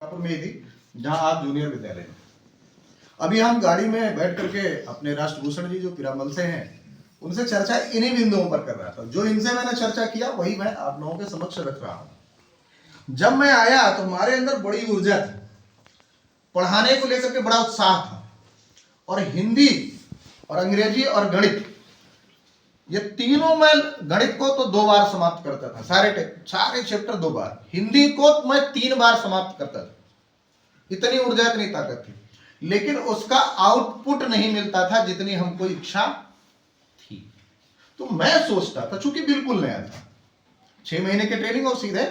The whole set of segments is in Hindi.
में ही थी जहां आप जूनियर विद्यालय में। अभी हम गाड़ी में बैठ करके अपने राष्ट्रभूषण जी जो पीरामल से हैं उनसे चर्चा इन्हीं बिंदुओं पर कर रहा था। जो इनसे मैंने चर्चा किया वही मैं आप लोगों के समक्ष रख रहा हूं। जब मैं आया तो हमारे अंदर बड़ी ऊर्जा थी, पढ़ाने को लेकर के बड़ा उत्साह था, और हिंदी और अंग्रेजी और गणित ये तीनों मैं गणित को तो 2 बार समाप्त करता था, सारे चैप्टर 2 बार। हिंदी को मैं 3 बार समाप्त करता था। इतनी ऊर्जा इतनी ताकत थी, लेकिन उसका आउटपुट नहीं मिलता था जितनी हमको इच्छा थी। तो मैं सोचता था, चूंकि बिल्कुल नया था, 6 महीने के ट्रेनिंग और सीधे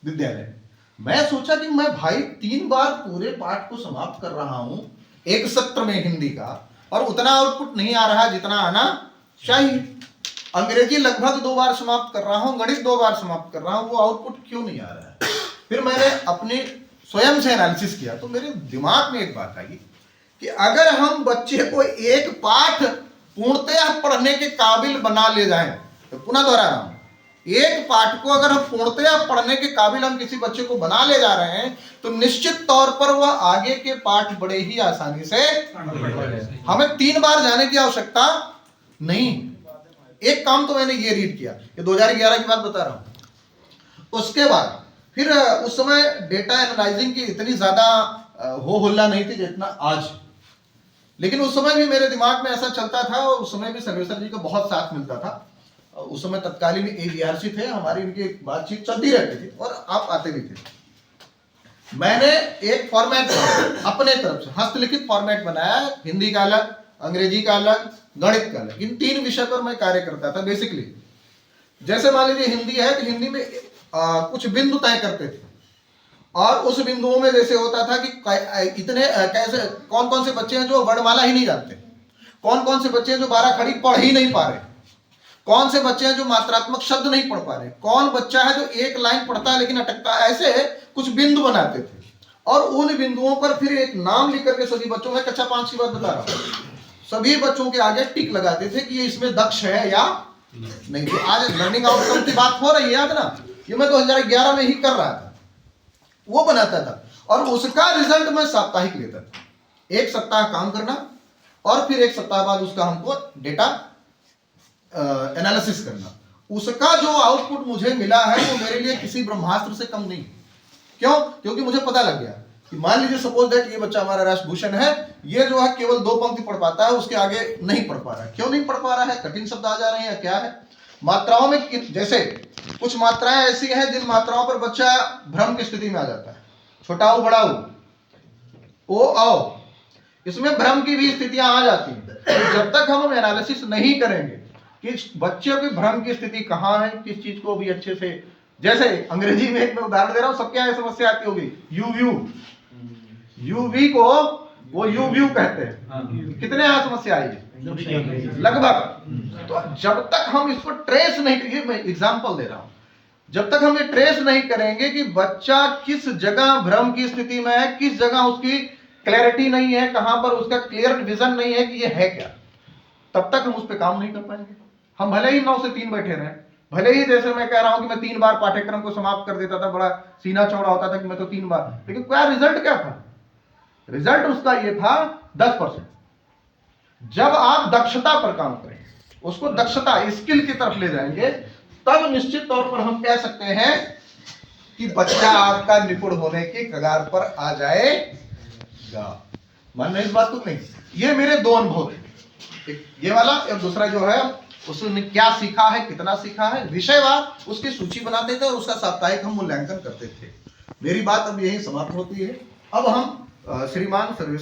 विद्यालय, मैं सोचा कि मैं भाई 3 बार पूरे पाठ को समाप्त कर रहा हूं एक सत्र में हिंदी का, और उतना आउटपुट नहीं आ रहा जितना आना चाहिए। अंग्रेजी लगभग 2 बार समाप्त कर रहा हूं, गणित 2 बार समाप्त कर रहा हूं, वो आउटपुट क्यों नहीं आ रहा है? फिर मैंने अपने स्वयं से एनालिसिस किया तो मेरे दिमाग में एक बात आई कि अगर हम बच्चे को एक पाठ पूर्णतया पढ़ने के काबिल बना ले जाएं, तो पुनः दोहरा रहा हूं, एक पाठ को अगर हम पूर्णतया पढ़ने के काबिल हम किसी बच्चे को बना ले जा रहे हैं तो निश्चित तौर पर वह आगे के पाठ बड़े ही आसानी से, हमें 3 बार जाने की आवश्यकता नहीं। एक काम तो मैंने ये रीड किया, ये 2011 की बात बता रहा हूं। उसके बाद फिर उस समय डेटा एनालाइजिंग की इतनी ज्यादा हो हल्ला नहीं थी जितना आज, लेकिन उस समय भी मेरे दिमाग में ऐसा चलता था, और उस समय भी सर्वेसर जी का बहुत साथ मिलता था। उस समय तत्कालीन AVRC थे, हमारी इनकी बातचीत चलती रहती थी और आप आते भी थे। मैंने एक फॉर्मेट अपने तरफ से हस्तलिखित फॉर्मेट बनाया, हिंदी का अलग, अंग्रेजी का अलग, गणित का अलग। इन 3 विषय पर मैं कार्य करता था। बेसिकली जैसे मान लीजिए हिंदी है तो हिंदी में कुछ बिंदु तय करते थे, और उस बिंदुओं में जैसे होता था कि इतने कैसे कौन कौन से बच्चे हैं जो वर्णमाला ही नहीं जानते, कौन कौन से बच्चे हैं जो 12 खड़ी पढ़ ही नहीं पा रहे, कौन से बच्चे हैं जो मात्रात्मक शब्द नहीं पढ़ पा रहे, कौन बच्चा है जो एक लाइन पढ़ता है लेकिन अटकता है। ऐसे कुछ बिंदु बनाते थे, और उन बिंदुओं पर फिर एक नाम लिख करके सभी बच्चों में, कक्षा 5 की बात बता रहा हूं, सभी बच्चों के आगे टिक लगाते थे कि ये इसमें दक्ष है या नहीं। तो आज लर्निंग आउटकम की बात हो रही है, याद ना, ये मैं 2011 में ही कर रहा था, वो बनाता था, और उसका रिजल्ट मैं साप्ताहिक लेता था। एक सप्ताह काम करना और फिर एक सप्ताह बाद उसका हमको डेटा एनालिसिस करना। उसका जो आउटपुट मुझे मिला है वो मेरे लिए किसी ब्रह्मास्त्र से कम नहीं। क्यों? क्योंकि मुझे पता लग गया कि मान लीजिए सपोज दैट ये बच्चा हमारा राष्ट्रभूषण है, ये जो है केवल 2 पंक्ति पढ़ पाता है, उसके आगे नहीं पढ़ पा रहा है। क्यों नहीं पढ़ पा रहा है? कठिन शब्द आ जा रहे हैं या क्या है? मात्राओं में जैसे कुछ मात्राएं ऐसी हैं जिन मात्राओं पर बच्चा भ्रम की स्थिति में आ जाता है। छोटा ऊ, बड़ा ओ औ, इसमें भ्रम की भी स्थितियां आ जाती हैं। तो जब तक हम एनालिसिस नहीं करेंगे कि बच्चों की भ्रम की स्थिति कहां है, किस चीज को भी अच्छे से, जैसे अंग्रेजी में एक मैं उदाहरण दे रहा हूं, सबके यहाँ समस्या आती होगी, यूवी को वो यू कहते हैं। कितने यहाँ समस्या आई लगभग। तो जब तक हम इसको ट्रेस नहीं, ये मैं एग्जांपल दे रहा हूं, जब तक हम ये ट्रेस नहीं करेंगे कि बच्चा किस जगह भ्रम की स्थिति में है, किस जगह उसकी क्लैरिटी नहीं है, कहां पर उसका क्लियर विजन नहीं है कि ये है क्या, तब तक हम उस पर काम नहीं कर पाएंगे। हम भले ही 9 से 3 बैठे रहे, भले ही जैसे मैं कह रहा हूं कि मैं 3 बार पाठ्यक्रम को समाप्त कर देता था, बड़ा सीना चौड़ा होता था कि मैं तो 3 बार, लेकिन क्या रिजल्ट क्या था? रिजल्ट उसका ये था 10%। जब आप दक्षता पर काम करेंगे, उसको दक्षता स्किल की तरफ ले जाएंगे, तब निश्चित तौर पर हम कह सकते हैं कि बच्चा आपका निपुण होने की कगार पर आ जाएगा। मान रहे इस बात को? नहीं, ये मेरे 2 अनुभव थे, ये वाला और दूसरा जो है उसने क्या सीखा है, कितना सीखा है, विषयवार उसकी सूची बनाते थे और उसका साप्ताहिक हम मूल्यांकन करते थे। मेरी बात अब यही समाप्त होती है। अब हम श्रीमान सर्वेश्वर